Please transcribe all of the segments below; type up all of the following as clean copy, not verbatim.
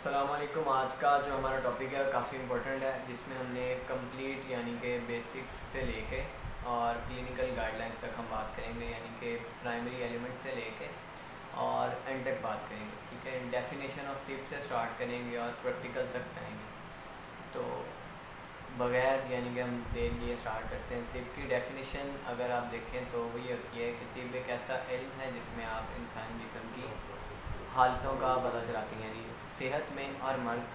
अस्सलामुअलैकुम। आज का जो हमारा टॉपिक है काफ़ी इम्पोर्टेंट है, जिसमें हमने कंप्लीट यानी कि बेसिक्स से लेके और क्लिनिकल गाइडलाइंस तक हम बात करेंगे, यानी कि प्राइमरी एलिमेंट से लेके और एंड तक बात करेंगे। ठीक है, डेफिनेशन ऑफ टिप से स्टार्ट करेंगे और प्रैक्टिकल तक जाएंगे। तो बगैर यानी कि हम देर लिए स्टार्ट करते हैं। तिब की डेफिनेशन अगर आप देखें तो वही होती है कि तिब एक ऐसा इल्म है जिसमें आप इंसानी जिस्म की हालतों का पता चलाती हैं, यानी सेहत में और मर्ज़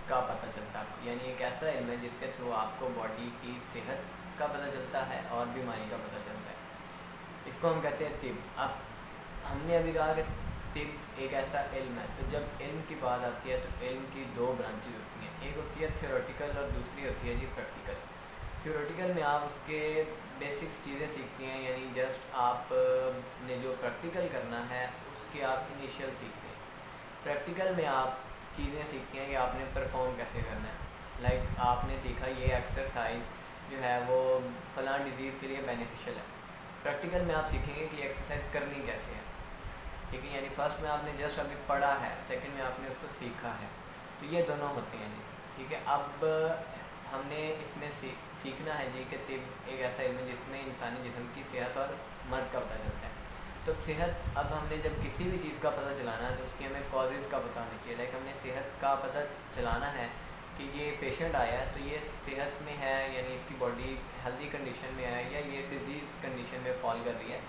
का पता चलता है। यानी एक ऐसा इल्म है जिसके थ्रू आपको बॉडी की सेहत का पता चलता है और बीमारी का पता चलता है। इसको हम कहते हैं तिब। अब हमने अभी कहा कि तिब एक ऐसा इल्म है, तो जब इल्म की बात आती है तो इल्म की दो ब्रांचेज होती हैं। एक होती है थ्योरेटिकल और दूसरी होती है जी प्रैक्टिकल। थ्योरेटिकल में आप उसके बेसिक्स चीज़ें सीखती हैं, यानी जस्ट आप ने जो प्रैक्टिकल करना है उसके आप इनिशियल सीखते हैं। प्रैक्टिकल में आप चीज़ें सीखती हैं कि आपने परफॉर्म कैसे करना है। लाइक आपने सीखा ये एक्सरसाइज जो है वो फ़लाँ डिज़ीज़ के लिए बेनिफिशियल है। प्रैक्टिकल में आप सीखेंगे कि एक्सरसाइज करनी कैसे है। ठीक है, यानी फर्स्ट में आपने जस्ट अभी पढ़ा है, सेकंड में आपने उसको सीखा है। तो ये दोनों होते हैं जी। ठीक है, अब हमने इसमें सीखना है जी कि तिब एक ऐसा इल्म है जिसमें इंसानी जिस्म की सेहत और मर्ज़ का पता चलता है। तो सेहत, अब हमने जब किसी भी चीज़ का पता चलाना है तो उसकी हमें कॉजेज़ का पता होना चाहिए। लाइक हमने सेहत का पता चलाना है कि ये पेशेंट आया है तो ये सेहत में है, यानी इसकी बॉडी हेल्दी कंडीशन में है या ये डिज़ीज़ कंडीशन में फॉल कर रही है।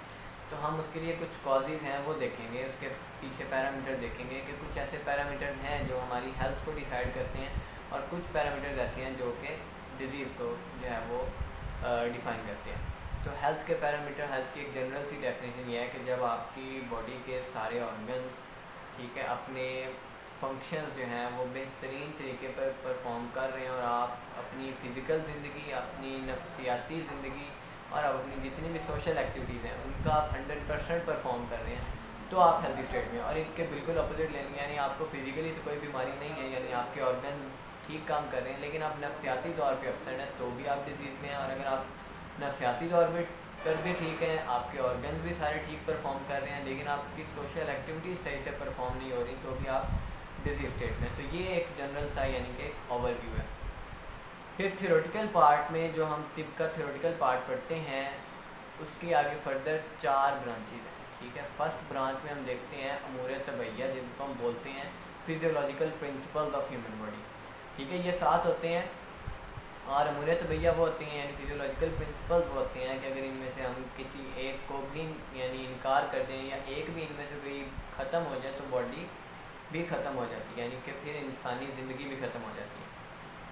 तो हम उसके लिए कुछ कॉजेज़ हैं वो देखेंगे, उसके पीछे पैरामीटर देखेंगे कि कुछ ऐसे पैरामीटर हैं जो हमारी हेल्थ को डिसाइड करते हैं और कुछ पैरामीटर ऐसे हैं जो कि डिज़ीज़ को जो है वो डिफ़ाइन करते हैं। तो हेल्थ के पैरामीटर, हेल्थ की एक जनरल सी डेफिनेशन ये है कि जब आपकी बॉडी के सारे ऑर्गन्स, ठीक है, अपने फंक्शंस जो हैं वो बेहतरीन तरीके पर परफॉर्म कर रहे हैं और आप अपनी फ़िज़िकल ज़िंदगी, अपनी नफ्सियाती ज़िंदगी और अब अपनी जितनी भी सोशल एक्टिविटीज़ हैं उनका आप 100% परफॉर्म कर रहे हैं, तो आप हेल्दी स्टेट में। और इसके बिल्कुल अपोजिट लेंगे, यानी आपको फिज़िकली तो कोई बीमारी नहीं है, यानी आपके ऑर्गन्स ठीक काम कर रहे हैं, लेकिन आप नफ्सियाती तौर पे अपसेट हैं तो भी आप डिज़ीज़ में हैं। और अगर आप नफ्सियाती तौर पर भी ठीक हैं, आपके ऑर्गन्स भी सारे ठीक परफॉर्म कर रहे हैं, लेकिन आपकी सोशल एक्टिविटीज़ सही से परफॉर्म नहीं हो रही, तो भी आप डिज़ीज़ स्टेट में। तो ये एक जनरल सा यानी कि ओवरव्यू है। फिर थ्योरेटिकल पार्ट में जो हम तिब का थ्योरेटिकल पार्ट पढ़ते हैं उसके आगे फर्दर 4 ब्रांचेज हैं। ठीक है, फर्स्ट ब्रांच में हम देखते हैं अमूर तबैया, जिनको हम बोलते हैं physiological principles of human body. ठीक है, ये 7 होते हैं और अमूर तबैया वो होती हैं, यानी फिजियोलॉजिकल प्रिंसिपल्स वो होते हैं कि अगर इनमें से हम किसी एक को भी यानी इनकार कर दें या एक भी इनमें से कोई ख़त्म हो जाए तो बॉडी भी ख़त्म हो जाती है, यानी कि फिर इंसानी ज़िंदगी भी ख़त्म हो जाती है।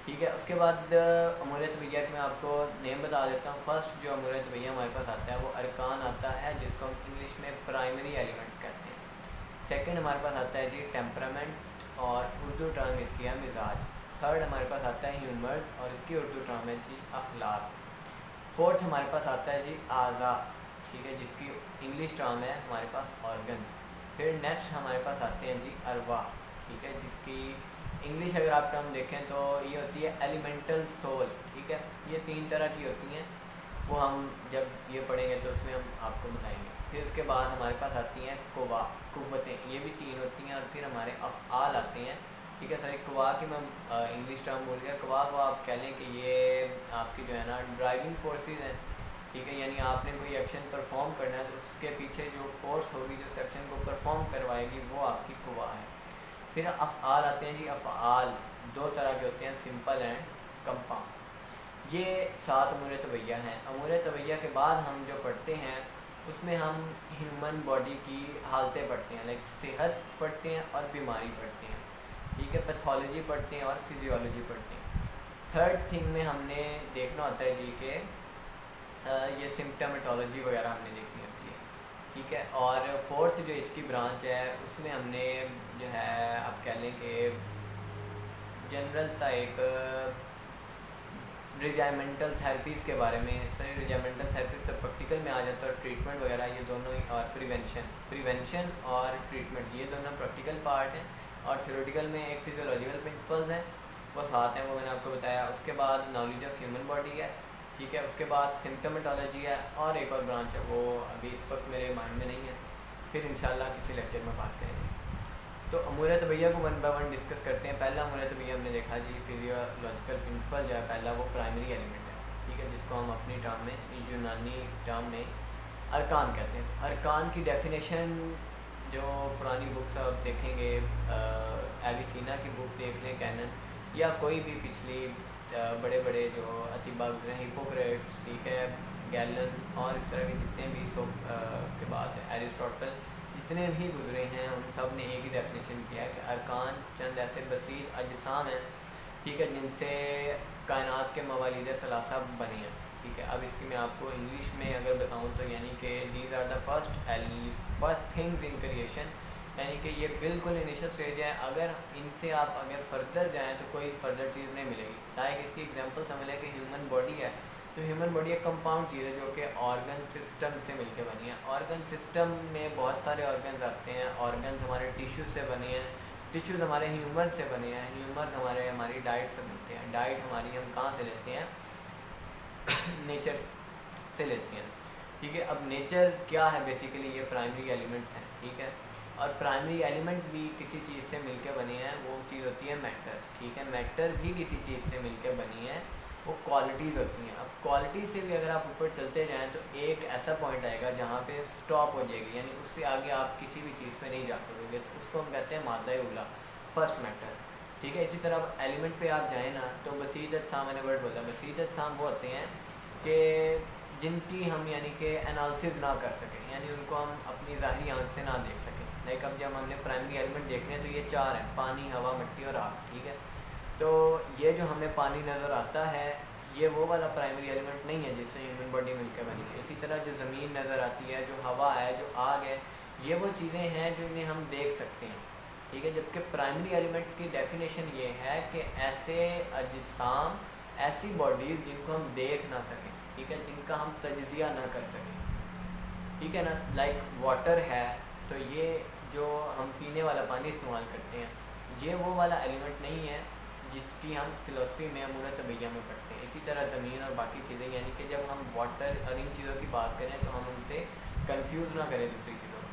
ठीक है, उसके बाद अमूर तबैया के मैं आपको नेम बता देता हूँ। फर्स्ट जो अमूर तबैया हमारे पास आता है वो अरकान आता है, जिसको हम इंग्लिश में प्राइमरी एलिमेंट्स कहते हैं। सेकंड हमारे पास आता है जी टेम्परामेंट और उर्दू टर्म इसकी है मिजाज। थर्ड हमारे पास आता है ह्यूमर्स और इसकी उर्दू टर्म है जी अखलाक। फोर्थ हमारे पास आता है जी आज़ा, ठीक है, जिसकी इंग्लिश टर्म है हमारे पास ऑर्गन्स। फिर नेक्स्ट हमारे पास आते हैं जी अरवा, ठीक है, जिसकी इंग्लिश अगर आप टर्म देखें तो ये होती है एलिमेंटल सोल। ठीक है, ये 3 तरह की होती हैं, वो हम जब ये पढ़ेंगे तो उसमें हम आपको बताएंगे। फिर उसके बाद हमारे पास आती हैं कुवा, कुव्वतें, ये भी 3 होती हैं। और फिर हमारे अफ़आल आते हैं। ठीक है, सॉरी कुवा की मैं इंग्लिश टर्म भूल गया। कुवा को आप कह लें कि ये आपकी जो है ना ड्राइविंग फोर्सेस हैं। ठीक है, यानी आपने कोई एक्शन परफॉर्म करना है तो उसके पीछे जो फोर्स होगी जो उस एक्शन को परफॉर्म करवाएगी वो आपकी कुवा है। फिर अफ़आल आते हैं जी। अफ़आल 2 तरह के होते हैं, सिंपल एंड कंपाउंड। ये 7 अमूर तबैया हैं। अमूर तबैया के बाद हम जो पढ़ते हैं उसमें हम ह्यूमन बॉडी की हालतें पढ़ते हैं, लाइक सेहत पढ़ते हैं और बीमारी पढ़ते हैं। ठीक है, पैथोलॉजी पढ़ते हैं और फिजियोलॉजी पढ़ते हैं। थर्ड थिंग में हमने देखना होता है जी कि ये सिम्टमेटोलॉजी वगैरह हमने देखनी होती है। ठीक है, और फोर्थ जो इसकी ब्रांच है उसमें हमने जो है आप कह लें कि जनरल सा एक रिजाइमेंटल थेरेपीज़ के बारे में। सर रिजाइमेंटल थेरेपीज़ तो प्रैक्टिकल में आ जाता है और ट्रीटमेंट वगैरह ये दोनों ही, और प्रिवेंशन और ट्रीटमेंट ये दोनों प्रैक्टिकल पार्ट हैं। और थ्योरेटिकल में एक फिजियोलॉजिकल प्रिंसिपल्स हैं, वो 7 हैं, वो मैंने आपको बताया। उसके बाद नॉलेज ऑफ ह्यूमन बॉडी है। ठीक है, उसके बाद सिम्टोमेटोलॉजी है और एक और ब्रांच है वो अभी इस वक्त मेरे माइंड में नहीं है, फिर इंशाल्लाह किसी लेक्चर में बात करेंगे। तो अमूर तबैया को 1 बाय 1 डिस्कस करते हैं। पहला अमूर तबैया हमने देखा जी, फिजियोलॉजिकल प्रिंसिपल जो है पहला वो प्राइमरी एलिमेंट है, ठीक है, जिसको हम अपनी टर्म में, यूनानी टर्म में अरकान कहते हैं। अरकान की डेफिनेशन जो पुरानी बुक्स आप देखेंगे, एविसीना की बुक देख लें, कैनन, या कोई भी पिछली बड़े बड़े जो अतिबा गुजरे, हिपोक्रेट्स, ठीक है, गैलन और इस तरह के जितने भी उसके बाद एरिस्टोटल, जितने भी गुजरे हैं उन सब ने एक ही डेफिनेशन किया है कि अरकान चंद ऐसे बसीत अजसाम हैं, ठीक है, जिनसे कायनात के मवालिद सलासा बने हैं, ठीक है। अब इसकी मैं आपको इंग्लिश में अगर बताऊं तो यानी कि these are the first things in creation, यानी कि ये बिल्कुल इनिशियल स्टेज है। अगर इनसे आप अगर फर्दर जाएँ तो कोई फर्दर चीज़ नहीं मिलेगी। लाइक इसकी एग्जांपल समझ लें कि ह्यूमन बॉडी है, तो ह्यूमन बॉडी एक कंपाउंड चीज़ है जो कि ऑर्गन सिस्टम से मिलकर बनी है। ऑर्गन सिस्टम में बहुत सारे ऑर्गन्स आते हैं। ऑर्गन्स हमारे टिश्यू से बने हैं, टिश्यूज़ हमारे ह्यूमर से बने हैं, ह्यूमर्स हमारी डाइट से बनते हैं, डाइट हमारी हम कहाँ से लेते हैं, नेचर से लेते हैं, ठीक है। अब नेचर क्या है, बेसिकली ये प्राइमरी एलिमेंट्स हैं, ठीक है। और प्राइमरी एलिमेंट भी किसी चीज़ से मिलकर बने हैं, वो चीज़ होती है मैटर, ठीक है। मैटर भी किसी चीज़ से मिलकर बनी है, वो क्वालिटीज़ होती हैं। अब क्वालिटी से भी अगर आप ऊपर चलते जाएँ तो एक ऐसा पॉइंट आएगा जहाँ पे स्टॉप हो जाएगी, यानी उससे आगे आप किसी भी चीज़ पे नहीं जा सकोगे, तो उसको हम कहते हैं मादा उला, फर्स्ट मैटर, ठीक है। इसी तरह अब एलिमेंट पे आप जाएँ ना तो बसीत अजसाम, मैंने वर्ड बोला, बसीत अजसाम वो होते हैं कि जिनकी हम यानी कि एनालिसिस ना कर सकें, यानी उनको हम अपनी ज़ाहिरी आंख से ना देख सकें। लाइक अब जब हमने प्राइमरी एलिमेंट देखने हैं तो ये 4 हैं, पानी, हवा, मिट्टी और आग, ठीक है। तो ये जो हमें पानी नज़र आता है ये वो वाला प्राइमरी एलिमेंट नहीं है जिससे ह्यूमन बॉडी मिलकर बनी है। इसी तरह जो ज़मीन नज़र आती है, जो हवा है, जो आग है, ये वो चीज़ें हैं जो इन्हें हम देख सकते हैं, ठीक है। जबकि प्राइमरी एलिमेंट की डेफिनेशन ये है कि ऐसे अजसाम, ऐसी बॉडीज़ जिनको हम देख ना सकें, ठीक है, जिनका हम तज्जिया ना कर सकें, ठीक है ना। लाइक वाटर है, तो ये जो हम पीने वाला पानी इस्तेमाल करते हैं, ये वो वाला एलिमेंट नहीं है जिसकी हम फ़िलासफ़ी में अमूर तबैया में पढ़ते हैं। इसी तरह ज़मीन और बाकी चीज़ें, यानी कि जब हम वाटर और इन चीज़ों की बात करें तो हम उनसे कंफ्यूज ना करें दूसरी चीज़ों को,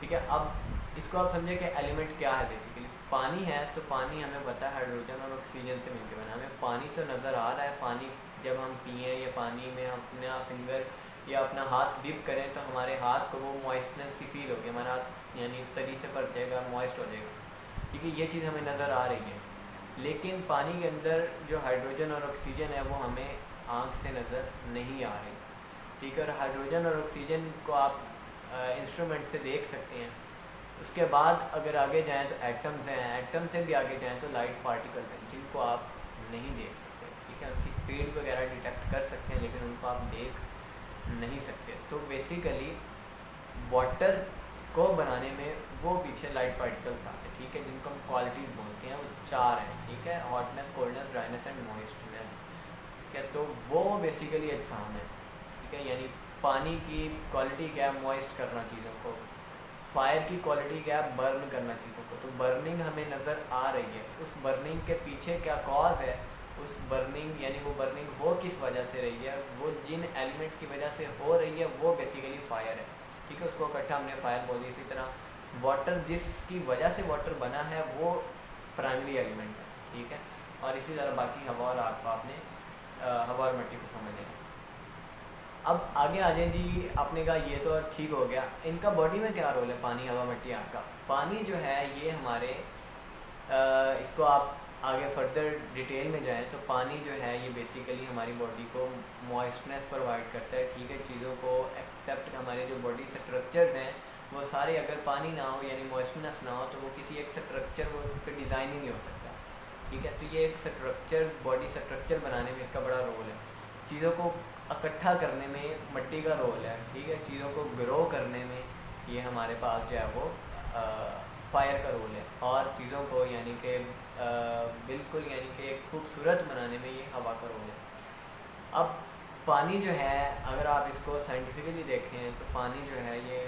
ठीक है। अब इसको आप समझें कि एलिमेंट क्या है। बेसिकली पानी है, तो पानी हमें पता है हाइड्रोजन और ऑक्सीजन से मिलकर बना। हमें पानी तो नज़र आ रहा है, पानी जब हम पिएँ या पानी में अपना फिंगर या अपना हाथ डिप करें तो हमारे हाथ को वो मॉइस्टनेस सी फील होगी, हमारा हाथ यानी तरी से भर जाएगा, मॉइस्ट हो जाएगा, ठीक है। ये चीज़ हमें नज़र आ रही है, लेकिन पानी के अंदर जो हाइड्रोजन और ऑक्सीजन है वो हमें आँख से नज़र नहीं आ रही, ठीक है। और हाइड्रोजन और ऑक्सीजन को आप इंस्ट्रूमेंट से देख सकते हैं। उसके बाद अगर आगे जाएँ तो एटम्स हैं, एटम से भी आगे जाएँ तो लाइट पार्टिकल्स हैं जिनको आप नहीं देख सकते, ठीक है। उनकी स्पीड वगैरह डिटेक्ट कर सकते हैं लेकिन उनको आप देख नहीं सकते। तो बेसिकली वाटर को बनाने में वो पीछे लाइट पार्टिकल्स आते हैं, ठीक है, जिनको हम क्वालिटीज़ बोलते हैं। वो 4 हैं, ठीक है, hotness, coldness, dryness and moistness, ठीक है। तो वो बेसिकली एग्जाम है, ठीक है। यानी पानी की क्वालिटी क्या है, मॉइस्ट करना चीज़ों को। फायर की क्वालिटी क्या है, बर्न करना चीज़ों को। तो बर्निंग हमें नज़र आ रही है, उस बर्निंग के पीछे क्या कॉज है, उस बर्निंग यानी वो बर्निंग हो किस वजह से रही है, वो जिन एलिमेंट की वजह से हो रही है वो बेसिकली फायर है, ठीक है। उसको इकट्ठा हमने फायर बोली। इसी तरह वाटर, जिसकी वजह से वाटर बना है वो प्राइमरी एलिमेंट है, ठीक है। और इसी तरह बाकी हवा और आग को आपने हवा और मिट्टी को समझ लेना। अब आगे आ जाए जी, आपने कहा ये तो ठीक हो गया, इनका बॉडी में क्या रोल है, पानी, हवा, मिट्टी, आग का। पानी जो है ये हमारे इसको आप आगे फर्दर डिटेल में जाएं तो पानी जो है ये बेसिकली हमारी बॉडी को मॉइस्टनेस प्रोवाइड करता है, ठीक है। चीज़ों को एक्सेप्ट, हमारे जो बॉडी स्ट्रक्चर्स हैं वो सारे, अगर पानी ना हो यानी मॉइस्टनेस ना हो तो वो किसी एक स्ट्रक्चर पे डिज़ाइन ही नहीं हो सकता, ठीक है। तो ये एक स्ट्रक्चर, बॉडी स्ट्रक्चर बनाने में इसका बड़ा रोल है। चीज़ों को इकट्ठा करने में मिट्टी का रोल है, ठीक है। चीज़ों को ग्रो करने में ये हमारे पास जो है वो फायर का रोल है। और चीज़ों को यानी कि बिल्कुल यानी कि एक खूबसूरत बनाने में ये हवा का रोल है। अब पानी जो है अगर आप इसको साइंटिफिकली देखें तो पानी जो है ये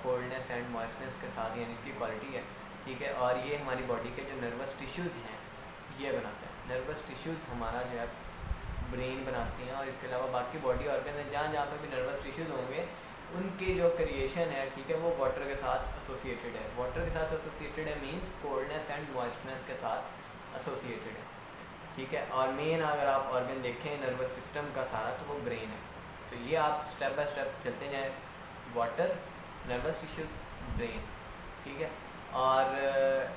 कोल्डनेस एंड मॉइस्टनेस के साथ यानी इसकी क्वालिटी है, ठीक है। और ये हमारी बॉडी के जो नर्वस टिश्यूज़ हैं ये बनाते हैं। नर्वस टिश्यूज़ हमारा जो है ब्रेन बनाती हैं और इसके अलावा बाकी बॉडी ऑर्गन है, जहाँ जहाँ पे भी नर्वस टिश्यूज़ होंगे उनकी जो क्रिएशन है, ठीक है, वो वाटर के साथ एसोसिएटेड है। वाटर के साथ एसोसिएटेड है मींस कोल्डनेस एंड मॉइस्चरनेस के साथ एसोसिएटेड है, ठीक है। और मेन अगर आप ऑर्गन देखें नर्वस सिस्टम का सारा, तो वो ब्रेन है। तो ये आप स्टेप बाय स्टेप चलते जाएँ, वाटर, नर्वस टिश्यूज, ब्रेन, ठीक है। और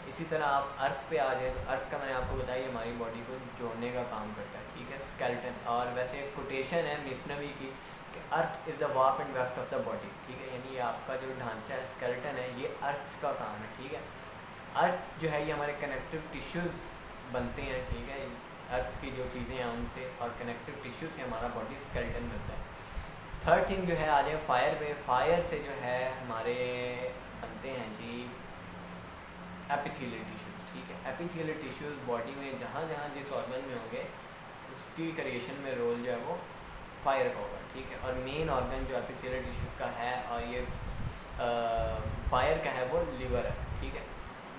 इसी तरह आप अर्थ पे आ जाए, तो अर्थ का मैंने आपको बताया हमारी बॉडी को जोड़ने का काम करता है, ठीक है, स्केलेटन। और वैसे एक कोटेशन है मिसनवी की कि earth is the warp and weft of the body, ठीक है, यानी ये आपका जो ढांचा है, स्केलेटन है, ये अर्थ का काम है, ठीक है। अर्थ जो है ये हमारे कनेक्टिव टिश्यूज़ बनते हैं, ठीक है, अर्थ की जो चीज़ें हैं उनसे, और कनेक्टिव टिश्यू से हमारा बॉडी स्केलेटन बनता है। थर्ड थिंग जो है आ जाए फायर पे। फायर से जो है हमारे बनते हैं जी एपिथेलियल टिश्यूज़, ठीक है। एपिथेलियल टिश्यूज़ बॉडी में जहाँ जहाँ जिस ऑर्गन में होंगे उसकी क्रिएशन में रोल जो है वो फायर का होगा, ठीक है। और मेन ऑर्गन जो एपिथेलियल टिश्यूज़ का है और ये फायर का है वो लिवर है, ठीक है,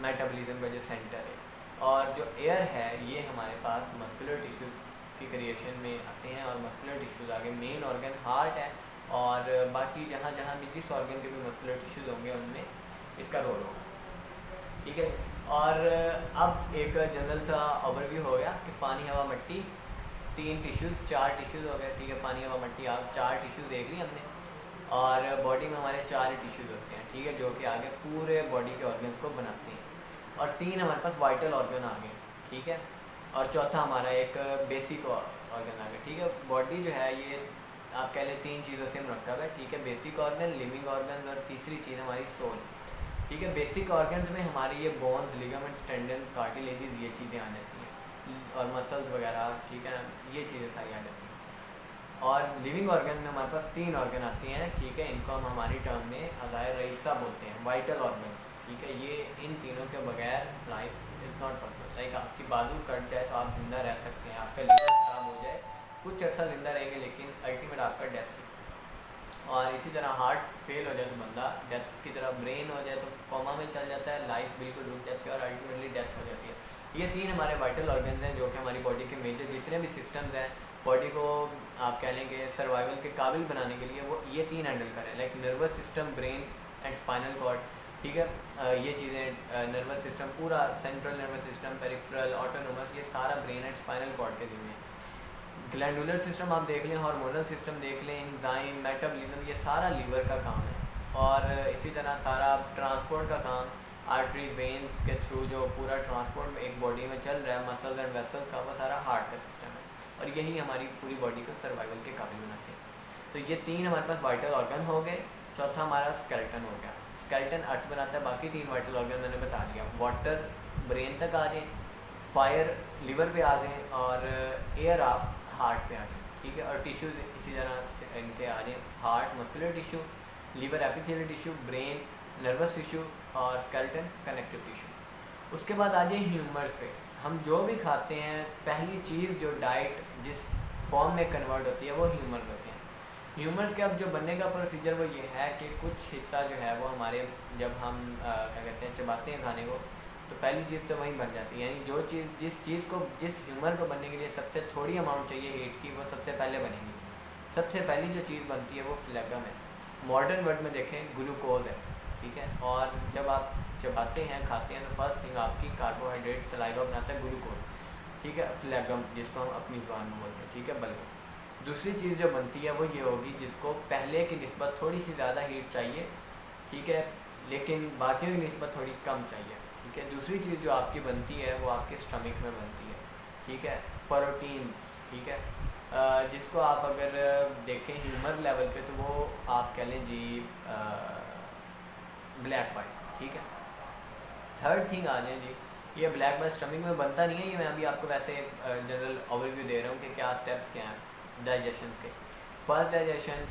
मेटाबॉलिज्म का जो सेंटर है। और जो एयर है ये हमारे पास मस्कुलर टिश्यूज़ की क्रिएशन में आते हैं, और मस्कुलर टिश्यूज़ आगे मेन ऑर्गन हार्ट है, और बाकी जहाँ जहाँ भी जिस ऑर्गन के भी मस्कुलर टिश्यूज़ होंगे उनमें इसका रोल होगा, ठीक है। और अब एक जनरल सा ओवरव्यू हो गया कि पानी, हवा, मिट्टी, 3 टिश्यूज़, 4 टिश्यूज़ हो गए, ठीक है। पानी, हवा, मिट्टी, आग, 4 टिश्यूज़ देख ली हमने। और बॉडी में हमारे 4 टिश्यूज़ होते हैं, ठीक है, जो कि आगे पूरे बॉडी के ऑर्गन्स को बनाते हैं। और 3 हमारे पास वाइटल ऑर्गन आ गए, ठीक है। और चौथा हमारा एक बेसिक ऑर्गन आ गया, ठीक है। बॉडी जो है ये आप कह लें 3 चीज़ों से हम रखा हुआ है, ठीक है, बेसिक ऑर्गन, लिविंग ऑर्गन, और तीसरी चीज़ हमारी सोल, ठीक है। बेसिक ऑर्गन्स में हमारी ये बोन्स, लिगामेंट्स, टेंडन्स, कार्टिलेजेस, ये चीज़ें आ जाती हैं, और मसल्स वगैरह, ठीक है, ये चीज़ें सारी आ जाती हैं। और लिविंग ऑर्गन में हमारे पास 3 ऑर्गन आते हैं, ठीक है। इनको हम हमारी टर्म में अज़ायर रईसा बोलते हैं, वाइटल ऑर्गन्स, ठीक है। ये इन तीनों के बगैर life is not possible. Like आपकी बाजू कट जाए तो आप ज़िंदा रह सकते हैं, आपका लीवर खराब हो जाए कुछ अर्सा ज़िंदा रहेंगे, लेकिन अल्टीमेट आपका डेथ है। और इसी तरह हार्ट फेल हो जाए तो बंदा डेथ की तरह, ब्रेन हो जाए तो कोमा में चल जाता है, लाइफ बिल्कुल रुक जाती है, और अल्टीमेटली डेथ हो जाती है। ये 3 हमारे वाइटल ऑर्गन्स हैं जो कि हमारी बॉडी के मेजर जितने भी सिस्टम्स हैं, बॉडी को आप कह लेंगे सर्वाइवल के काबिल बनाने के लिए, वो ये 3 हैंडल करें, like nervous system, brain and spinal cord, ठीक है। ये चीज़ें नर्वस सिस्टम पूरा, central nervous system, peripheral, autonomous, ये सारा ब्रेन एंड स्पाइनल कॉर्ड के जिम्मे है। ग्लैंडुलर सिस्टम आप देख लें, हार्मोनल सिस्टम देख लें, एंजाइम, मेटाबॉलिज्म, ये सारा लीवर का काम है। और इसी तरह सारा ट्रांसपोर्ट का काम आर्टरी, वेन्स के थ्रू जो पूरा ट्रांसपोर्ट एक बॉडी में चल रहा है, मसल्स एंड वेसल्स का, वो सारा हार्ट का सिस्टम है। और यही हमारी पूरी बॉडी को सर्वाइवल के काबिल बनाते हैं। तो ये 3 हमारे पास वाइटल ऑर्गन हो गए। चौथा हमारा स्केलेटन हो गया। स्केलेटन अर्थ बनाता है, बाकी 3 वाइटल ऑर्गन मैंने बता दिया। वाटर ब्रेन तक आ जाए, फायर लिवर पे आ जाएँ, और एयर आप हार्ट पे आ जाए, ठीक है। और टिश्यूज़ इसी तरह से इनके आ जाए, heart muscular tissue, liver epithelial tissue, brain nervous tissue, और स्केलेटन कनेक्टिव टिश्यू। उसके बाद आ जाए ह्यूमर्स पे। हम जो भी खाते हैं, पहली चीज़ जो डाइट जिस फॉर्म में कन्वर्ट होती है वो ह्यूमर होते हैं। ह्यूमर्स के अब जो बनने का प्रोसीजर वो ये है कि कुछ हिस्सा जो है वो हमारे, जब हम क्या कहते हैं, चबाते हैं खाने को, तो पहली चीज़ तो वहीं बन जाती है। यानी जो चीज़ जिस ह्यूमर को बनने के लिए सबसे थोड़ी अमाउंट चाहिए हीट की, वो सबसे पहले बनेगी। सबसे पहली जो चीज़ बनती है वो फ्लेगम है। मॉडर्न वर्ड में देखें ग्लूकोज है, ठीक है। और जब आप चबाते हैं, खाते हैं, तो फर्स्ट थिंग आपकी कार्बोहाइड्रेट सलाइवा बनाता है ग्लूकोज, ठीक है, फ्लेगम जिसको हम अपनी ज़ुबान में बोलते हैं, ठीक है, बल्कि दूसरी चीज़ जो बनती है वो ये होगी जिसको पहले की निस्बत थोड़ी सी ज़्यादा हीट चाहिए, ठीक है, लेकिन बाकियों की निस्बत थोड़ी कम चाहिए, ठीक है। दूसरी चीज़ जो आपकी बनती है वो आपके स्टमक में बनती है, ठीक है, प्रोटीन्स, ठीक है, जिसको आप अगर देखें ह्यूमर लेवल पे तो वो आप कह लें जी ब्लैक बाइट, ठीक है। थर्ड थिंग आ जाए जी, ये ब्लैक बाइट स्टमक में बनता नहीं है, ये मैं अभी आपको वैसे जनरल ओवरव्यू दे रहा हूँ कि क्या स्टेप्स क्या हैं डाइजेशन के। First digestion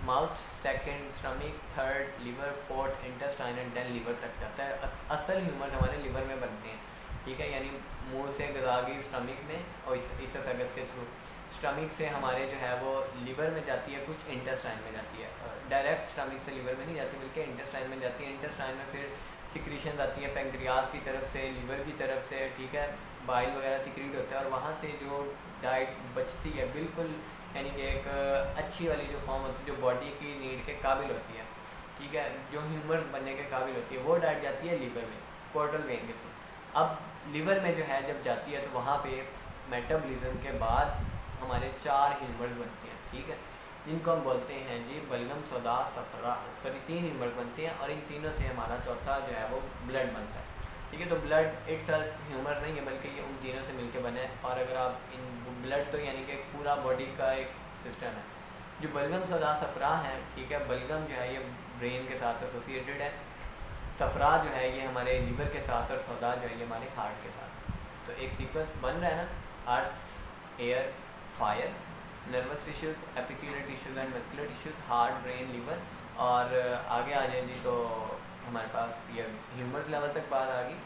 mouth, second stomach, third liver, fourth intestine, and then liver तक जाता है। असल ह्यूमर हमारे लिवर में बनते हैं, ठीक है, यानी मुंह से गज़ा गई स्टमक में, और इसोफेगस के थ्रू स्टमक से हमारे जो है वो लिवर में जाती है, कुछ इंटेस्टाइन में जाती है। डायरेक्ट स्टमक से लिवर में नहीं जाती, बल्कि इंटेस्टाइन में जाती है। इंटेस्टाइन में फिर सिक्रीशन आती है पेंक्रियाज की तरफ से, लीवर की तरफ से, ठीक है, बाइल वगैरह सिक्रीट होता है और वहाँ से जो डाइट बचती है बिल्कुल यानी कि एक अच्छी वाली जो फॉर्म होती है जो बॉडी की नीड के काबिल होती है, ठीक है, जो ह्यूमर्स बनने के काबिल होती है, वो डाइट जाती है लीवर में पोर्टल वेन के थ्रू। अब लीवर में जो है जब जाती है तो वहाँ पे मेटाबॉलिज्म के बाद हमारे 4 ह्यूमर्स बनते हैं, ठीक है, जिनको हम बोलते हैं जी बलगम, सोदा, सफरा, सॉरी 3 ह्यूमर्स बनते हैं और इन तीनों से हमारा चौथा जो है वो ब्लड बनता है, ठीक है। तो ब्लड इटसेल्फ ह्यूमर नहीं है बल्कि ये उन तीनों से मिलके बने हैं। और अगर आप इन ब्लड तो यानी कि पूरा बॉडी का एक सिस्टम है। जो बलगम, सोदा, सफरा है, ठीक है, बलगम जो है ये ब्रेन के साथ एसोसिएटेड है, सफरा जो है ये हमारे लीवर के साथ और सौदा जो है ये हमारे हार्ट के साथ। तो एक सीक्वेंस बन रहा है ना, earth, air, fire, nervous tissues, epithelial tissues and muscular tissues, heart, brain, liver. और आगे आ जाए जी तो हमारे पास ये ह्यूमर्स लेवल तक बात आ गई।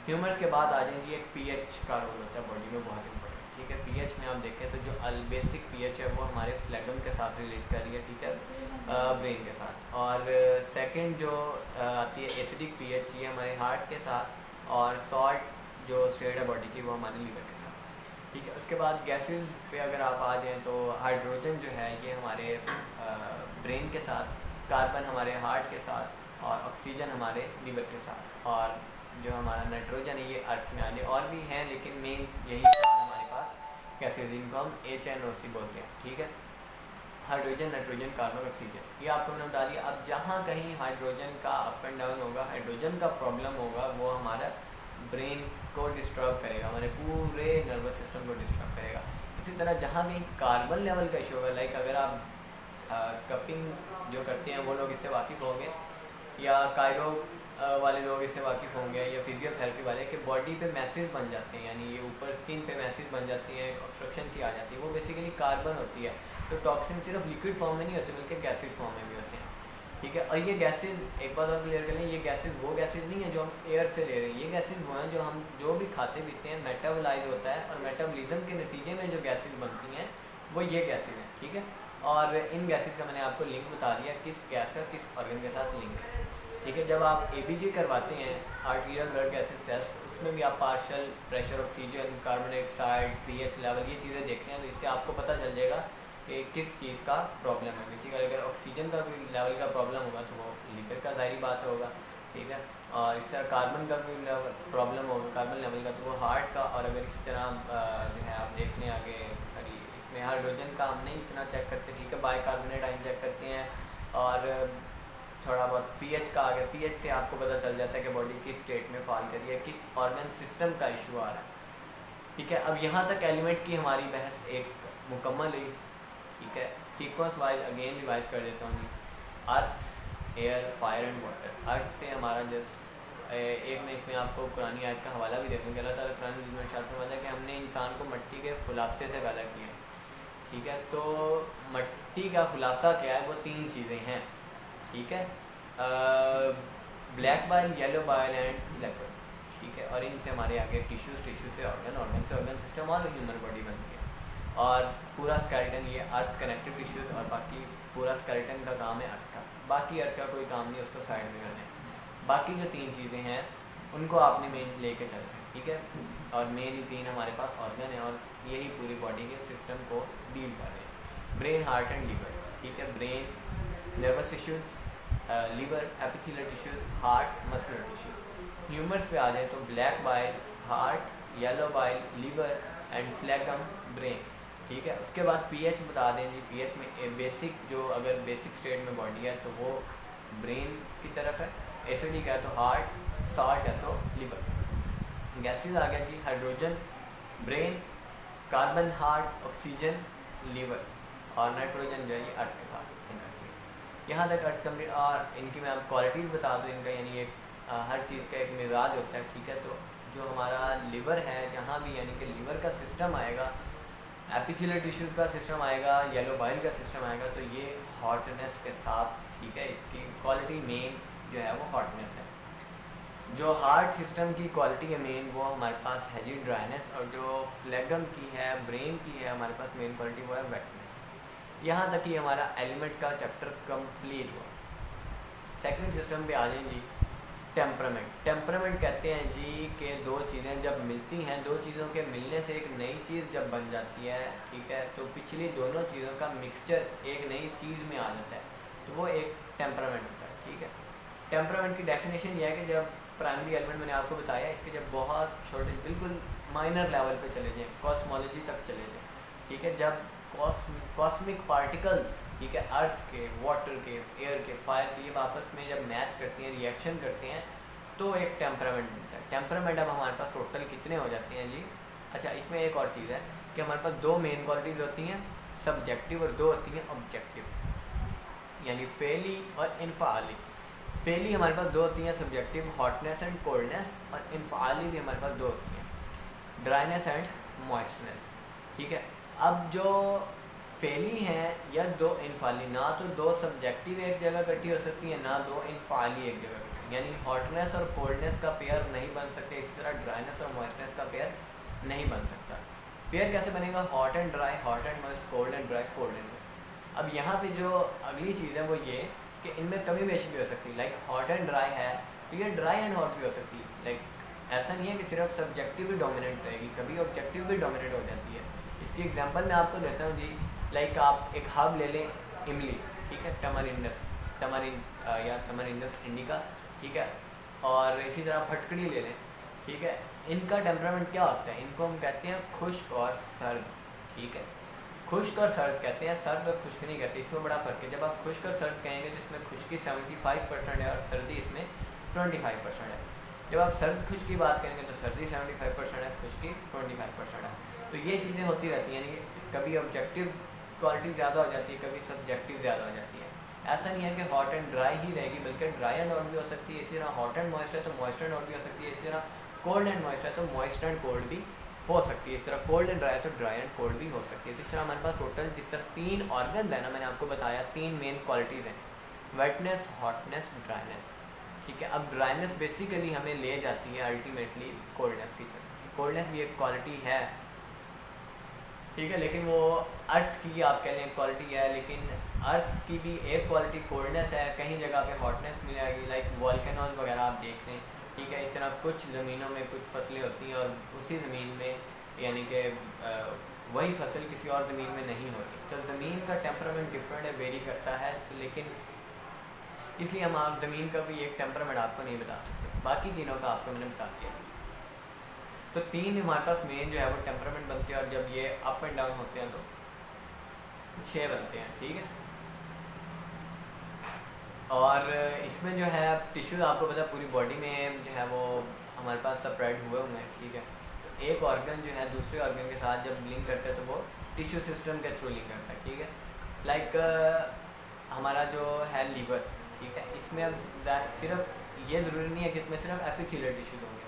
ह्यूमर्स के बाद आ जाए जी एक पीएच का रोल होता है बॉडी में, बहुत इंपॉर्टेंट, ठीक है। पीएच में आप देखें तो जो बेसिक पीएच है वो हमारे फ्लैगम के साथ रिलेट कर रही है, ठीक है, ब्रेन के साथ। और सेकंड जो आती है एसिडिक पीएच, ये हमारे हार्ट के साथ, और सॉल्ट जो स्टेट है बॉडी की वो हमारे लीवर के साथ, ठीक है। उसके बाद गैसेस पे अगर आप आ जाएँ तो हाइड्रोजन जो है ये हमारे ब्रेन के साथ, कार्बन हमारे हार्ट के साथ और ऑक्सीजन हमारे लीवर के साथ। और जो हमारा नाइट्रोजन है ये अर्थ में आने और भी हैं लेकिन मेन यही हमारे पास गैसेस, जिनको हम HNO बोलते हैं, ठीक है, हाइड्रोजन, नाइट्रोजन, कार्बन, ऑक्सीजन, ये आपको मैंने बता दिया। अब जहाँ कहीं हाइड्रोजन का अप एंड डाउन होगा, हाइड्रोजन का प्रॉब्लम होगा, वो हमारा ब्रेन को डिस्टर्ब करेगा, हमारे पूरे नर्वस सिस्टम को डिस्टर्ब करेगा। इसी तरह जहाँ कहीं कार्बन लेवल का इशू होगा, लाइक अगर आप कपिंग जो करते हैं वो लोग इससे वाकिफ़ होंगे, या कायरो वाले लोग इससे वाकिफ़ होंगे, या फिजियोथेरेपी वाले, कि बॉडी पे मैसेज बन जाते हैं, यानी ये ऊपर स्किन पे मैसेज बन जाती हैं, ऑब्स्ट्रक्शन सी आ जाती है, वो बेसिकली कार्बन होती है। तो टॉक्सिन सिर्फ लिक्विड फॉर्म में नहीं होते बल्कि गैसेज फॉर्म में भी होते हैं, ठीक है। और ये गैसेज एक बात और क्लियर कर लें, ये गैसेज वो गैसेज नहीं है जो हम एयर से ले रहे हैं, ये गैसेज वो हैं जो हम जो भी खाते पीते हैं मेटाबोलाइज होता है, और मेटाबॉलिज्म के नतीजे में जो गैसेज बनती हैं वो ये गैसेज हैं, ठीक है। और इन गैसेज का मैंने आपको लिंक बता दिया, किस गैस का किस ऑर्गन के साथ लिंक है, ठीक है। जब आप ABG करवाते हैं, आर्टीरियल ब्लड गैसेज टेस्ट, उसमें भी आप partial pressure, oxygen, carbon dioxide, pH level, ये चीज़ें देखते हैं, तो इससे आपको पता चल जाएगा कि किस चीज़ का प्रॉब्लम है। बेसिकली अगर ऑक्सीजन का कोई लेवल का प्रॉब्लम होगा तो वो लीवर का ज़ाहिरी बात होगा, ठीक है। और इस तरह कार्बन का कोई प्रॉब्लम होगा, कार्बन लेवल का, तो वो हार्ट का। और अगर इस तरह जो है आप देख लें आगे, सॉरी इसमें हाइड्रोजन का हम नहीं इतना चेक करते, ठीक है, बाइकार्बोनेट आयन चेक करते हैं, और थोड़ा बहुत pH का आ गया, pH से आपको पता चल जाता है कि बॉडी किस स्टेट में फॉल करी है, किस ऑर्गन सिस्टम का इशू आ रहा है, ठीक है। अब यहाँ तक एलिमेंट की हमारी बहस एक मुकम्मल हुई, ठीक है। सीक्वेंस वाइज अगेन रिवाइज कर देता हूँ जी। अर्थ, एयर, फायर एंड वाटर। अर्थ से हमारा जस्ट एक मैं इसमें आपको पुरानी आयत का हवाला भी दे दूँगी। अल्लाह ताला कुरान में इरशाद फरमाता है कि हमने इंसान को मिट्टी के खुलासे से पैदा किया, ठीक है। तो मिट्टी का खुलासा क्या है, वो 3 चीज़ें हैं, ठीक है, black bile, yellow bile and phlegm, ठीक है। और इनसे हमारे आगे टिश्यूज़, टिश्यू से ऑर्गन, ऑर्गन से ऑर्गन सिस्टम और ह्यूमन बॉडी बनती है। और पूरा स्केलेटन ये अर्थ कनेक्टेड टिश्यूज़, और बाकी पूरा स्केलेटन का काम है अर्थ का, बाकी अर्थ का कोई काम नहीं, उसको साइड में कर दें। बाकी जो 3 चीज़ें हैं उनको आपने मेन लेके चल रहे हैं, ठीक है। और मेन ही 3 हमारे पास ऑर्गन है और यही पूरी बॉडी के सिस्टम को डील कर रहे हैं, ब्रेन, हार्ट एंड लीवर, ठीक है। Brain, nervous tissues, liver, epithelial tissues, heart, muscular tissues. Humours पे आ जाए तो black bile, heart, yellow bile, liver and phlegm, brain, ठीक है। उसके बाद pH बता दें जी। pH में बेसिक जो अगर बेसिक स्टेट में बॉडी है तो वो ब्रेन की तरफ है, एसिडिक है तो हार्ट, सॉल्ट है तो लीवर। गैसेस आ गया जी, hydrogen brain, carbon heart, oxygen liver, और नाइट्रोजन जो है ये अर्थ के साथ करती है। यहाँ तक अर्थ कम्प्लीट। और इनकी मैं आप क्वालिटीज़ बता दूँ इनका, यानी एक हर चीज़ का एक मिजाज होता है, ठीक है। तो जो हमारा लीवर है, जहाँ भी यानी कि लीवर का सिस्टम आएगा, एपिथेलियल टिश्यूज़ का सिस्टम आएगा, येलो बाइल का सिस्टम आएगा, तो ये हॉटनेस के साथ, ठीक है, इसकी क्वालिटी मेन जो है वो हॉटनेस है। जो हार्ट सिस्टम की क्वालिटी है मेन, वो हमारे पास है जी ड्राइनेस, और जो फ्लैगम की है, ब्रेन की है, हमारे पास मेन क्वालिटी वो है वेटनेस। यहाँ तक कि हमारा एलिमेंट का चैप्टर कंप्लीट हुआ। सेकंड सिस्टम पे आ जाए जी। टेम्परामेंट कहते हैं जी कि दो चीज़ें जब मिलती हैं, दो चीज़ों के मिलने से एक नई चीज़ जब बन जाती है, ठीक है, तो पिछली दोनों चीज़ों का मिक्सचर एक नई चीज़ में आ जाता है, तो वो एक टेम्परामेंट होता है, ठीक है। टेम्परामेंट की डेफिनेशन ये है कि जब प्राइमरी एलिमेंट मैंने आपको बताया, इसके जब बहुत छोटे बिल्कुल माइनर लेवल पे चले जाएँ, कॉस्मोलॉजी तक चले जाएँ, ठीक है, जब कॉस्मिक पार्टिकल्स, ठीक है, अर्थ के, वाटर के, एयर के, फायर के, ये आपस में जब मैच करते हैं, रिएक्शन करते हैं, तो एक टेम्परामेंट मिलता है। टेम्परामेंट अब हमारे पास टोटल कितने हो जाते हैं जी? अच्छा, इसमें एक और चीज़ है कि हमारे पास दो मेन क्वालिटीज़ होती हैं, सब्जेक्टिव, और दो होती हैं ऑब्जेक्टिव, यानी फेली और इनफाली। फेली हमारे पास दो होती हैं, सब्जेक्टिव, हॉटनेस एंड कोल्डनेस, और इनफाली भी हमारे पास दो होती हैं, ड्राइनेस एंड मॉइस्चरनेस, ठीक है। अब जो फेली हैं या दो इनफाली, ना तो दो सब्जेक्टिव एक जगह इकट्ठी हो सकती है, ना दो इनफाली एक जगह इकट्ठी, यानी हॉटनेस और कोल्डनेस का पेयर नहीं बन सकते, इसी तरह ड्राइनेस और मॉइस्चरनेस का पेयर नहीं बन सकता। पेयर कैसे बनेगा? Hot and dry, hot and moist, cold and dry, cold and moist. अब यहाँ पे जो अगली चीज़ है वो ये कि इनमें कमी बेशी भी हो सकती है, लाइक हॉट एंड ड्राई है तो ये ड्राई एंड हॉट भी हो सकती है, लाइक ऐसा नहीं है कि सिर्फ सब्जेक्टिव ही डोमिनेंट रहेगी, कभी ऑब्जेक्टिव भी डोमिनेट हो जाती है। इसकी एग्जांपल मैं आपको देता हूँ जी, लाइक आप एक हर्ब ले लें, इमली, ठीक है, टमारिंडस इंडिका, ठीक है, और इसी तरह फटकड़ी ले लें, ठीक है। इनका टेम्परामेंट क्या होता है? इनको हम कहते हैं खुश्क और सर्द, ठीक है, खुश्क और सर्द कहते हैं, सर्द और खुश्क नहीं कहते, इसमें बड़ा फ़र्क है। जब आप खुश्क और सर्द कहेंगे तो इसमें खुश्की 75% है और सर्दी इसमें 25% है। जब आप सर्द खुश्क की बात करेंगे तो सर्दी 75% है, खुश्की 25% है। तो ये चीज़ें होती रहती हैं, यानी कभी ऑब्जेक्टिव क्वालिटी ज़्यादा हो जाती है, कभी सब्जेक्टिव ज़्यादा हो जाती है। ऐसा नहीं है कि हॉट एंड ड्राई ही रहेगी, बल्कि ड्राई एंड हॉट भी हो सकती है, इसी तरह हॉट एंड मॉइस्ट है तो मॉइस्ट एंड हॉट भी हो सकती है, इसी तरह कोल्ड एंड मॉइस्ट है तो मॉइस्ट एंड कोल्ड भी हो सकती है, इस तरह कोल्ड एंड ड्राई है तो ड्राई एंड कोल्ड भी हो सकती है। तो इस तरह हमारे पास टोटल जिस तरह 3 ऑर्गन्स है ना, मैंने आपको बताया 3 मेन क्वालिटीज़ हैं, वेटनेस, हॉटनेस, ड्राइनेस, ठीक है। अब ड्राइनेस बेसिकली हमें ले जाती है अल्टीमेटली कोल्डनेस की तरफ। कोल्डनेस भी एक क्वालिटी है, ठीक है, लेकिन वो अर्थ की आप कह लें क्वालिटी है, लेकिन अर्थ की भी एक क्वालिटी कोल्डनेस है, कहीं जगह पे हॉटनेस मिल जाएगी, लाइक वॉल्केनोज वगैरह आप देख लें, ठीक है। इस तरह कुछ ज़मीनों में कुछ फसलें होती हैं और उसी ज़मीन में यानी कि वही फसल किसी और ज़मीन में नहीं होती, तो ज़मीन का टेम्परामेंट डिफरेंट है, वेरी करता है, तो लेकिन इसलिए हम आप ज़मीन का भी एक टेम्परामेंट आपको नहीं बता सकते, बाकी तीनों का आपको मैंने बता दिया। तो 3 हमारे पास मेन जो है वो टेम्परामेंट बनते हैं, और जब ये अप एंड डाउन होते हैं तो 6 बनते हैं, ठीक है। और इसमें जो है टिश्यूज़ आपको पता है पूरी बॉडी में जो है वो हमारे पास स्प्रेड हुए हुए हैं, ठीक है। तो एक ऑर्गन जो है दूसरे ऑर्गन के साथ जब लिंक करता है तो वो टिश्यू सिस्टम के थ्रू लिंक करता है, ठीक है। लाइक हमारा जो है लीवर, ठीक है, इसमें अब सिर्फ ये ज़रूरी नहीं है कि इसमें सिर्फ एपिथेलियल टिश्यूज़ होंगे,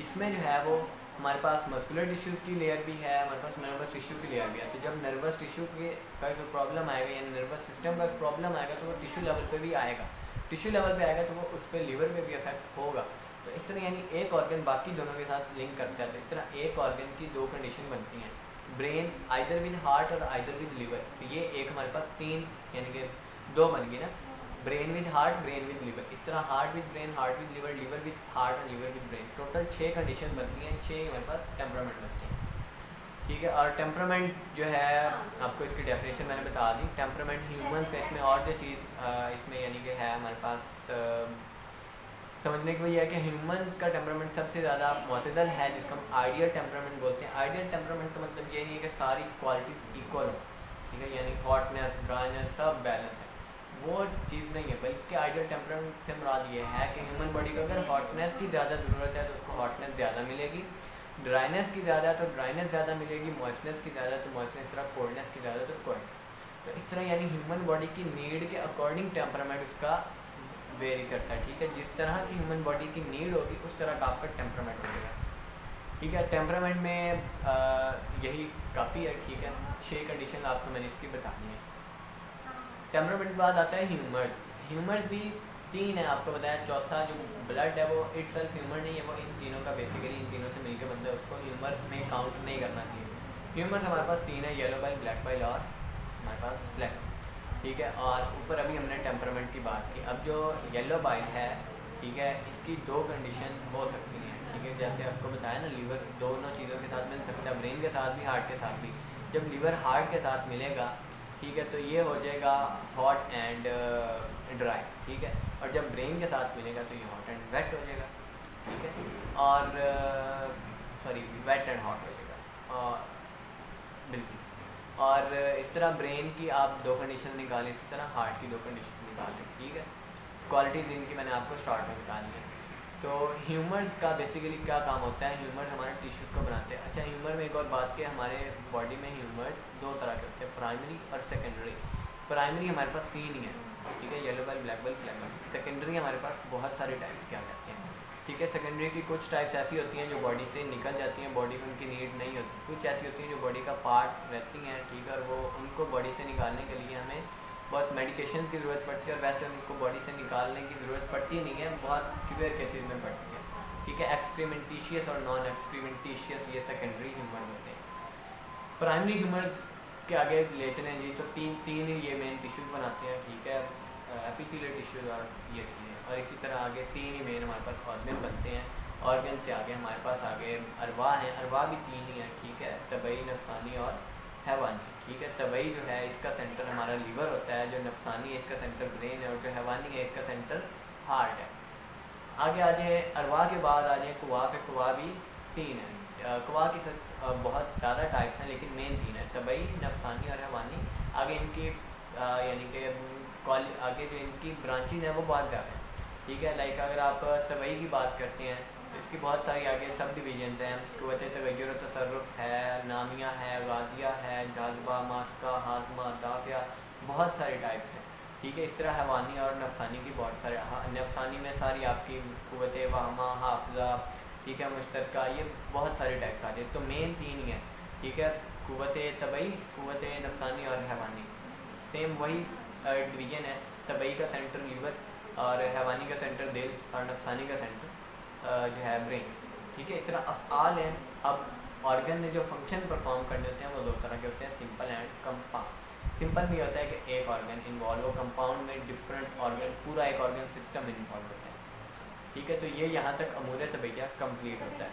इसमें जो है वो हमारे पास मस्कुलर टिश्यूज़ की लेयर भी है, हमारे पास नर्वस टिश्यू की लेयर भी है। तो जब नर्वस टिश्यू के का कोई प्रॉब्लम आएगा या नर्वस सिस्टम का प्रॉब्लम आएगा तो वो टिश्यू लेवल पे भी आएगा, टिश्यू लेवल पे आएगा तो वो उस पर लीवर पे भी इफेक्ट होगा। तो इस तरह यानी एक ऑर्गन बाकी दोनों के साथ लिंक करता है, तो इस तरह एक ऑर्गन की 2 कंडीशन बनती हैं, ब्रेन आइदर विद हार्ट और आइदर विद लीवर। तो ये एक हमारे पास 3 यानी कि 2 बन गई ना, brain with heart, brain with liver, इस तरह heart with brain, heart with liver, liver with heart और liver with brain. Total 6 condition बनती हैं, 6 हमारे पास टेम्परामेंट बनते हैं, ठीक है। और टेम्परामेंट जो है आपको इसकी डेफिनेशन मैंने बता दी। टेम्परामेंट ह्यूमंस का इसमें और जो चीज़ इसमें यानी कि है हमारे पास समझने की वही है कि ह्यूमंस का टेम्परामेंट सबसे ज़्यादा मुतदल है, जिसको हम आइडियल टेम्परामेंट बोलते हैं। आइडियल टेम्परामेंट का मतलब ये नहीं है कि सारी क्वालिटीज़ इक्वल हो, ठीक है, यानी हॉटनेस, ड्राइनेस सब बैलेंस है, वो चीज़ नहीं है, बल्कि आइडियल टेम्परामेंट से मुराद ये है कि ह्यूमन बॉडी को अगर हॉटनेस की ज़्यादा ज़रूरत है तो उसको हॉटनेस ज़्यादा मिलेगी, ड्राइनेस की ज़्यादा है तो ड्राइनेस ज़्यादा मिलेगी, मॉइस्चरनेस की ज़्यादा तो मॉइस्चरनेस, इस तरह कोल्डनेस की ज़्यादा तो कोल्डनेस। तो इस तरह यानी ह्यूमन बॉडी की नीड के अकॉर्डिंग टेम्परामेंट उसका वेरी करता है, ठीक है। जिस तरह की ह्यूमन बॉडी की नीड होगी उस तरह का आपका टेम्परामेंट होगा, ठीक है। टेम्परामेंट में यही काफ़ी है, ठीक है। 6 कंडीशन आपको मैंने इसकी बतानी है। टेम्परामेंट के बाद आता है ह्यूमर्स। ह्यूमर्स भी 3 है, आपको बताया। चौथा जो ब्लड है वो इटसेल्फ ह्यूमर नहीं है, वो इन तीनों का बेसिकली इन तीनों से मिलकर बनता है, उसको ह्यूमर में काउंट नहीं करना चाहिए। ह्यूमर्स हमारे पास 3 है, येलो बाइल, ब्लैक बाइल और हमारे पास फ्लैग, ठीक है। और ऊपर अभी हमने टेम्परामेंट की बात की। अब जो येलो बाइल है, ठीक है। इसकी दो कंडीशंस हो सकती हैं, ठीक है। जैसे आपको बताया ना, लीवर दोनों चीज़ों के साथ मिल सकता है, ब्रेन के साथ भी, हार्ट के साथ भी। जब लीवर हार्ट के साथ मिलेगा, ठीक है, तो ये हो जाएगा हॉट एंड ड्राई, ठीक है। और जब ब्रेन के साथ मिलेगा तो ये हॉट एंड वेट हो जाएगा, ठीक है। और सॉरी, वेट एंड हॉट हो जाएगा, और बिल्कुल। और इस तरह ब्रेन की आप दो कंडीशन निकालें, इसी तरह हार्ट की दो कंडीशन निकालें, ठीक है। क्वालिटीज़ इनकी मैंने आपको स्टार्ट में निकाली है। तो ह्यूमर्स का बेसिकली क्या काम होता है, ह्यूमर्स हमारे टिश्यूज़ को बनाते हैं। अच्छा, ह्यूमर में एक और बात कि हमारे बॉडी में ह्यूमर्स दो तरह के होते हैं, प्राइमरी और सेकेंडरी। प्राइमरी हमारे पास तीन ही है, ठीक है, yellow bell, black bell, flag. Secondary हमारे पास बहुत सारे टाइप्स के आ जाते हैं, ठीक है। सेकेंडरी की कुछ टाइप्स ऐसी होती हैं जो बॉडी से निकल जाती हैं, बॉडी को उनकी नीड नहीं होती। कुछ ऐसी होती हैं जो बॉडी का पार्ट रहती हैं, ठीक है, और वो उनको बॉडी से निकालने के लिए हमें बहुत मेडिकेशन की ज़रूरत पड़ती है, और वैसे उनको बॉडी से निकालने की ज़रूरत पड़ती नहीं है, बहुत सीवियर केसेस में पड़ती है, ठीक है। एक्सक्रीमेंटिशियस और नॉन एक्सक्रीमेंटिशियस, ये सेकेंडरी ह्यूमर होते हैं। प्राइमरी ह्यूमर्स के आगे ले चलें जी, तो तीन ही ये मेन टिश्यूज़ बनाते हैं, ठीक है, एपिथेलियल टिश्यूज़ और ये तीन है। और इसी तरह आगे तीन ही मेन हमारे पास ऑर्गन बनते हैं। ऑर्गन से आगे हमारे पास आगे अरवाह हैं, अरवाह भी तीन ही है, ठीक है, तबई, नफसानी और हैवानी, ठीक है। तबई जो है इसका सेंटर हमारा लीवर होता है, जो नफसानी है इसका सेंटर ब्रेन है, और जो हैवानी है इसका सेंटर हार्ट है। आगे आ जाए अरवाह के बाद आ जाए कुवा पे, कुवा भी तीन है। कुवा की बहुत ज़्यादा टाइप्स हैं, लेकिन मेन तीन है, तबई, नफसानी और हैवानी। आगे इनकी यानी कि आगे जो इनकी ब्रांचेज हैं वो बहुत ज़्यादा हैं, ठीक है। लाइक अगर आप तबई की बात करते हैं तो इसकी बहुत सारी आगे सब डिवीजन्स हैं। क़ुव्वत तग़य्युर व तसर्रुफ़ है, नामिया है, गाज़िया है, जाज़बा, मास्का, हाज़मा, दाफ़िया, बहुत सारी टाइप्स हैं, ठीक है। इस तरह हैवानी और नफसानी की बहुत सारे, नफसानी में सारी आपकी क़ुव्वत वहमा, हाफ़िज़ा, ठीक है, मुश्तरका, ये बहुत सारे टाइप्स आ जाए। तो मेन तीन ही है, ठीक है, क़ुव्वत तबई, क़ुव्वत नफसानी और हैवानी। सेम वही डिवीज़न है, तबई का सेंटर लीवर और हैवानी का सेंटर दिल और नफसानी का सेंटर जो है ब्रेन, ठीक है। इस तरह अफ़आल हैं। अब ऑर्गन में जो फंक्शन परफॉर्म करने होते हैं वो दो तरह के होते हैं, सिंपल एंड कंपाउंड। सिंपल भी होता है कि एक ऑर्गन इन्वॉल्व हो, कंपाउंड में डिफरेंट ऑर्गन, पूरा एक ऑर्गन सिस्टम इन्वॉल्व होता है, ठीक है। तो ये यहाँ तक अमूर तबैया कंप्लीट होता है।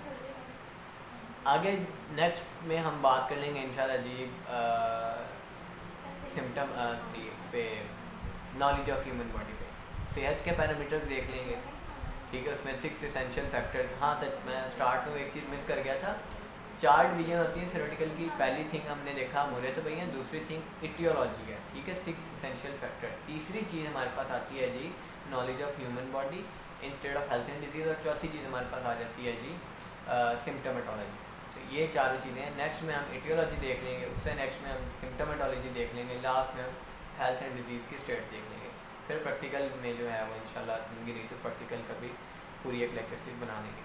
आगे नेक्स्ट में हम बात कर लेंगे इंशाल्लाह जी सिम्टम इस पे नॉलेज ऑफ ह्यूमन बॉडी पे, सेहत के पैरामीटर्स देख लेंगे, ठीक है। उसमें 6 एसेंशियल फैक्टर्स। हाँ सच, मैं स्टार्ट में एक चीज़ मिस कर गया था। 4 डिवीजन होती हैं थ्योरेटिकल की। पहली थिंग हमने देखा मुरे तो भैया, दूसरी थिंग इटियोलॉजी है, ठीक है, 6 एसेंशियल फैक्टर। तीसरी चीज़ हमारे पास आती है जी knowledge of human body instead of health and disease, और चौथी चीज़ हमारे पास आ जाती है जी सिम्टोमेटोलॉजी। तो ये चारों चीज़ें हैं। नेक्स्ट में हम इटियोलॉजी देख लेंगे, उससे नेक्स्ट में हम सिम्टोमेटोलॉजी देख लेंगे, लास्ट में हम हेल्थ एंड डिजीज़ की स्टेट्स देख लेंगे। फिर प्रैक्टिकल में जो है वो इंशाल्लाह गिरी तो प्रैक्टिकल का भी पूरी एक लेक्चर सीरीज बना लेंगे।